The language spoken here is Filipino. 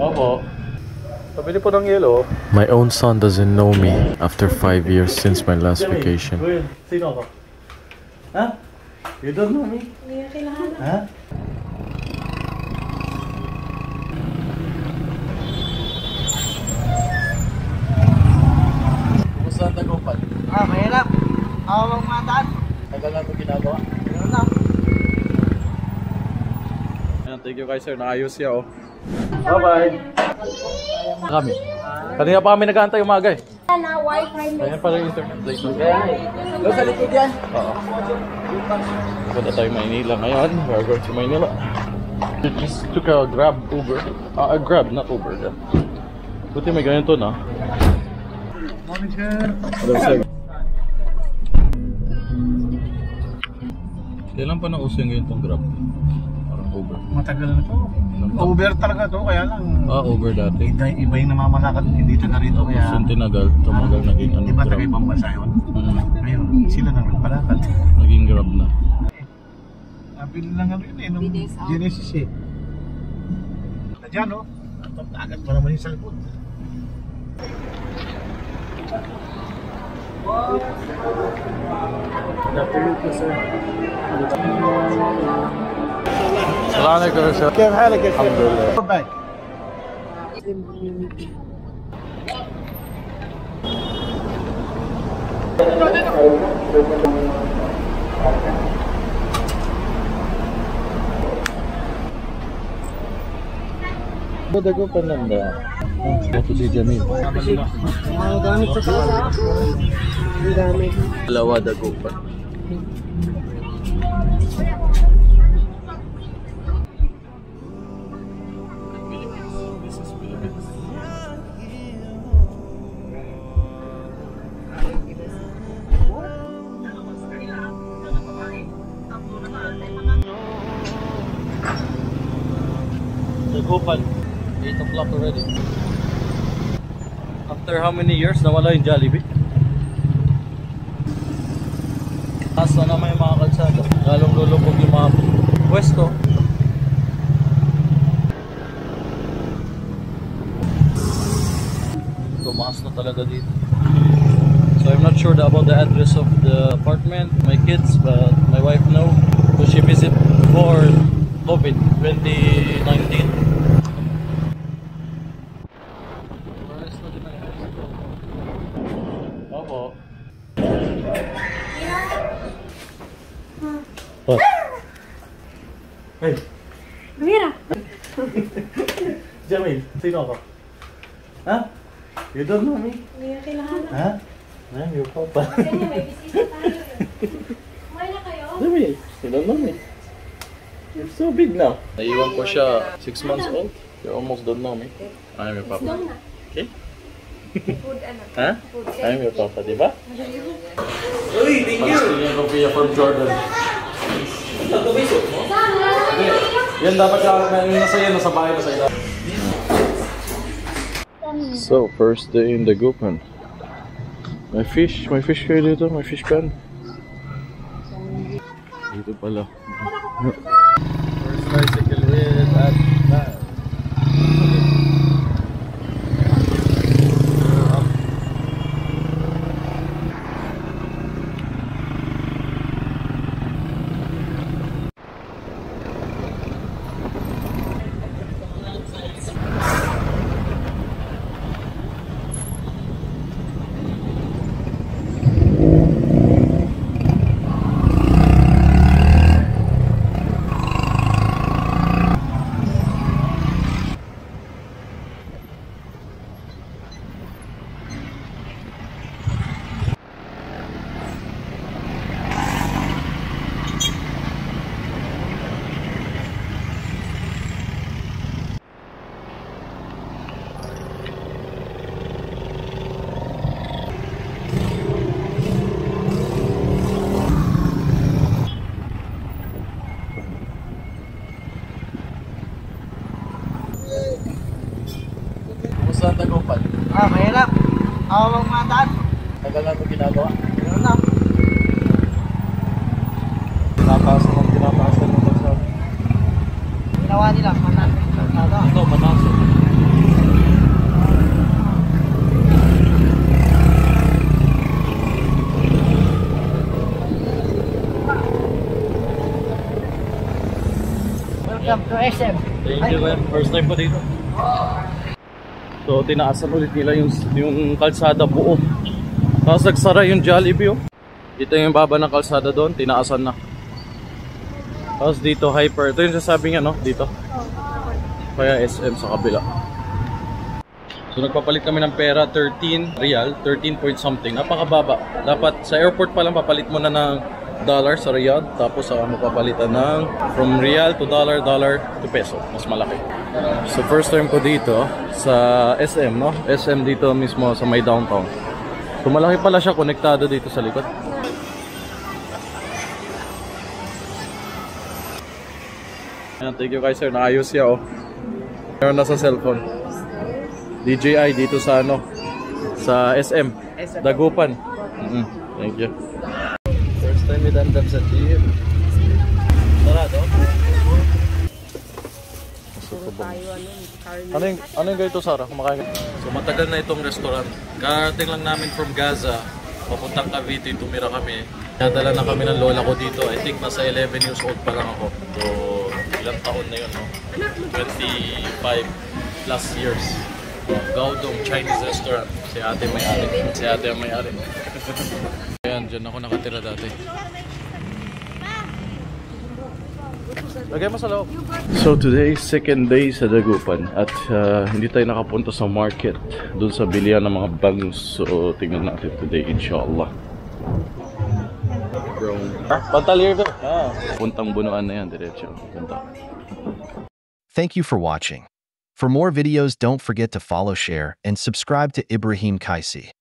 Opo. Pabili po ng yelo. My own son doesn't know me after 5 years since my last vacation. Sino ako? Ha? You don't know me? Hindi na kailangan. Ha? Kumusta ang Tagumpay? Mahirap. Ako lang mataan. Tagal na ito ginagawa. Ano na? Thank you guys sir, naayos siya oh. Bye-bye. Kami. Kanina pa kami nag-aantay umaga eh. Ayan pala yung internet place. Doon sa likod yan. Oo. Punta tayo Maynila ngayon. We're going to Maynila. We just took a Grab Uber. A Grab, not Uber. Yeah. Buti may ganito na. Morning sir. Hello sir. Kailan pa nauso yung ganitong Grab? Parang Uber. Matagal na to. Uber talaga to, kaya lang. Uber dati. Iba yung namamalakad dito na rito. Kaya Yung tinagal, tumagal naging ano, iba Grab. taga ibang bansa yun. Ngayon, sila nang nagpalakad. Naging Grab na. Napili lang ano yun eh, nung Genesis eh. Na dyan oh, agad pa naman yung sa likod. Assalamualaikum sir. كيف حالك يا الحمد لله. باي. Dago pa nanda. Ito si Jamil. Gamit sa sa. Gamit. Dalawa dago pa. Open 8 o'clock already. After how many years nawala yung Jollibee? Taas na naman yung mga kalsada. Lalong lulubog yung mga pwesto. Tumaas na talaga dito. So I'm not sure about the address of the apartment, my kids, but my wife know. So she visited before COVID 2019. Opo. What? Hey. Mira. Jamil, sino ako? Ha? You don't know me? Hindi na kailangan. Ha? I'm your papa. Kanya may bisita tayo. Kumain na kayo? Jamil, you don't know me? You're so big now. Naiwan ko siya 6 months old. You almost don't know me. I'm your papa. Okay? Food ano? Ha? I'm your papa, di ba? Uy, thank you. Pag-stingin ko Pia from Jordan. Yan dapat nasa yan, nasa bahay na sa ila. So, first day in the Gupan. May fish kayo dito, may fish pan. Dito pala. First bicycle hit at that. Kumusta ang Tagumpay? Mahirap. Ako lang mataan. Tagal na ito ginagawa. Ano na? Pinapasa ng kalsada. Ginawa nila, mataan. Ito, manaso. SM. Thank you, man. First time pa dito. So, tinaasan ulit nila yung kalsada buo. Tapos nagsara yung Jollibee, oh. Dito yung baba ng kalsada doon, tinaasan na. Tapos dito, Hyper. Ito yung sasabing ano, dito. Kaya SM sa kabila. So, nagpapalit kami ng pera, 13 real, 13 point something. Napakababa. Dapat sa airport pa lang papalit mo na ng dollar sa Riyadh, tapos mapapalitan ng from real to dollar, dollar to peso. Mas malaki. So first time ko dito sa SM, no? SM dito mismo sa may downtown. So malaki pala siya, konektado dito sa likod. Ayan, thank you guys sir, naayos siya, oh. Meron na sa cellphone. DJI dito sa ano, sa SM Dagupan. Thank you. First time with Andam sa gym. Sarado? Ano yung ganito, Sarah? Kumakain ka? So matagal na itong restaurant. Karating lang namin from Gaza. Papuntang Cavite, tumira kami. Nadala na kami ng lola ko dito. I think nasa 11 years old pa lang ako. So ilang taon na yun, no? 25 plus years. Gaodong Chinese restaurant. Si ate may-ari. Si ate ang may-ari. Ayan, dyan ako nakatira dati. Lagay mo sa loob. So today, second day sa Dagupan. At hindi tayo nakapunta sa market. Doon sa bilihan ng mga bangus. So tingnan natin today, inshallah. Bro. Pantalier doon. Puntang bunuan na yan, diretso. Punta. Thank you for watching. For more videos, don't forget to follow, share, and subscribe to Ibrahim Kaisi.